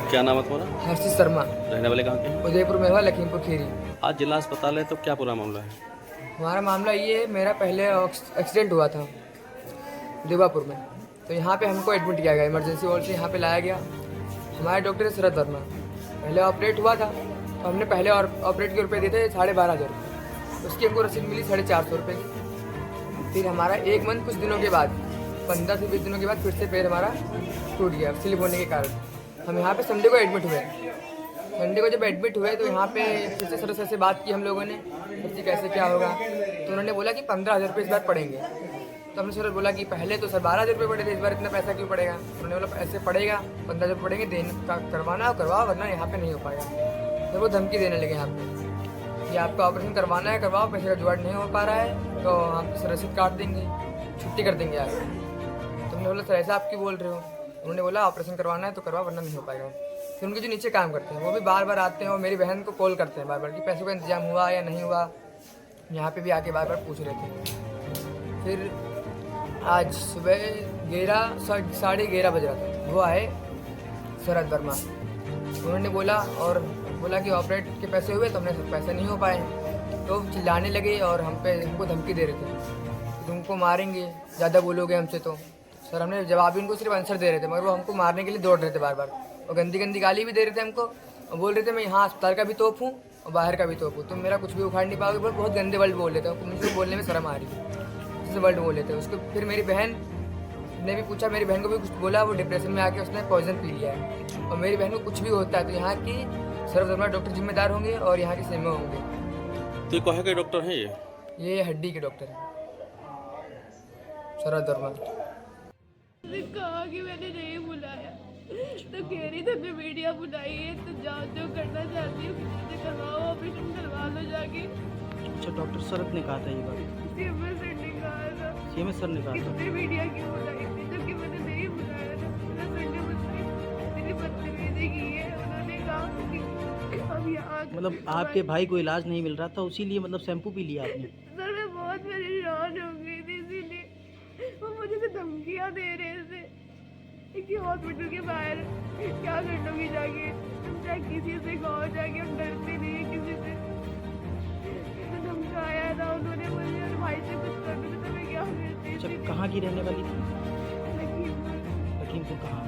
क्या नाम है तुम्हारा? हर्षित शर्मा। रहने वाले कहाँ के हैं? उदयपुर में हुआ, लखीमपुर खीरी। आज जिला अस्पताल है तो क्या पूरा मामला है? हमारा मामला ये है, मेरा पहले एक्सीडेंट हुआ था देवापुर में, तो यहाँ पे हमको एडमिट किया गया, इमरजेंसी वार्ड से यहाँ पे लाया गया। हमारे डॉक्टर है शरद वर्मा। पहले ऑपरेट हुआ था तो हमने पहले और ऑपरेट के रुपये दिए थे 12,500 रुपये, उसकी हमको रसीद मिली 450 रुपये की। फिर हमारा एक मंथ कुछ दिनों के बाद 15 से 20 दिनों के बाद फिर से पैर हमारा टूट गया स्लिप होने के कारण। हम यहाँ पे संडे को एडमिट हुए। संडे को जब एडमिट हुए तो यहाँ पे फिर से सर से बात की हम लोगों ने, सर जी कैसे क्या होगा, तो उन्होंने बोला कि 15,000 रुपये इस बार पड़ेंगे। तो हमने सर बोला कि पहले तो सर 12,000 रुपये पड़े थे, इस बार इतना पैसा क्यों पड़ेगा? उन्होंने बोला ऐसे पड़ेगा, 15,000 पड़ेंगे, देना करवाना करवाओ वरना यहाँ पे नहीं हो पाएगा। फिर वो धमकी देने लगे यहाँ पे कि आपका ऑपरेशन करवाना है करवाओ, पैसे का जुगाड़ नहीं हो पा रहा है तो हम सर रसीद काट देंगे, छुट्टी कर देंगे आगे। तो हमने बोला सर ऐसा आप क्यों बोल रहे हो? उन्होंने बोला ऑपरेशन करवाना है तो करवाओ वरना नहीं हो पाएगा। फिर उनके जो नीचे काम करते हैं वो भी बार बार आते हैं और मेरी बहन को कॉल करते हैं बार बार कि पैसों का इंतजाम हुआ या नहीं हुआ, यहाँ पे भी आके बार बार पूछ रहे थे। फिर आज सुबह 11:30 बज रहा था, वो आए शरद वर्मा। उन्होंने बोला कि ऑपरेट के पैसे हुए तो हमने पैसे नहीं हो पाए, तो चिल्लाने लगे और हमको धमकी दे रहे थे तुमको मारेंगे, ज़्यादा बोलोगे हमसे तो। सर हमने जवाब इनको सिर्फ आंसर दे रहे थे, मगर वो हमको मारने के लिए दौड़ रहे थे बार बार, और गंदी गंदी गाली भी दे रहे थे हमको, और बोल रहे थे मैं यहाँ अस्पताल का भी तोप हूँ और बाहर का भी तोप हूँ, तुम मेरा कुछ भी उखाड़ नहीं पाओगे। बहुत गंदे वर्ड बोल लेते हैं, मुझे बोलने में शर्म आ रही है, जैसे वर्ड बोल लेते हैं उसको। फिर मेरी बहन ने भी पूछा, मेरी बहन को भी कुछ बोला, वो डिप्रेशन में आके उसने पॉइजन पी लिया है। और मेरी बहन को कुछ भी होता है तो यहाँ की शरद वर्मा डॉक्टर जिम्मेदार होंगे और यहाँ के सीएमओ होंगे। तो कहाँ के डॉक्टर हैं ये हड्डी के डॉक्टर हैं शरद वर्मा। कहा कि मैंने नहीं बुलाया तो कह रही थी मीडिया बुलाई है तो जाओ जो करना चाहती हूँ किसी से करवाओ, ऑपरेशन करवा लो जाके। अच्छा, डॉक्टर शरद ने कहा था ये बात? सीएमएस सर ने कहा था। सीएमएस सर ने कहा था? कितने मीडिया क्यों बुलाई थी जबकि मैंने नहीं बुलाया था। मैंने संडे मुझसे मेरी बदतमीजी की है, उन्होंने कहा कि अब यहाँ मतलब आपके भाई को इलाज नहीं मिल रहा था उसीलिए मतलब शैम्पू पी लिया आपने? सर मैं बहुत परेशान हो गई थी, इसीलिए वो मुझे से धमकियाँ दे रहे थे कि हॉस्पिटल के बाहर क्या कर लोगी जाके, तुम चाहे किसी से कहो जाके, हम डरते नहीं है किसी से। तो धमकाया था उन्होंने मुझे, और भाई से कुछ कर दो तो मैं क्या करती अच्छा, थी। कहाँ की रहने वाली थी? लखीमपुर। लखीमपुर कहाँ?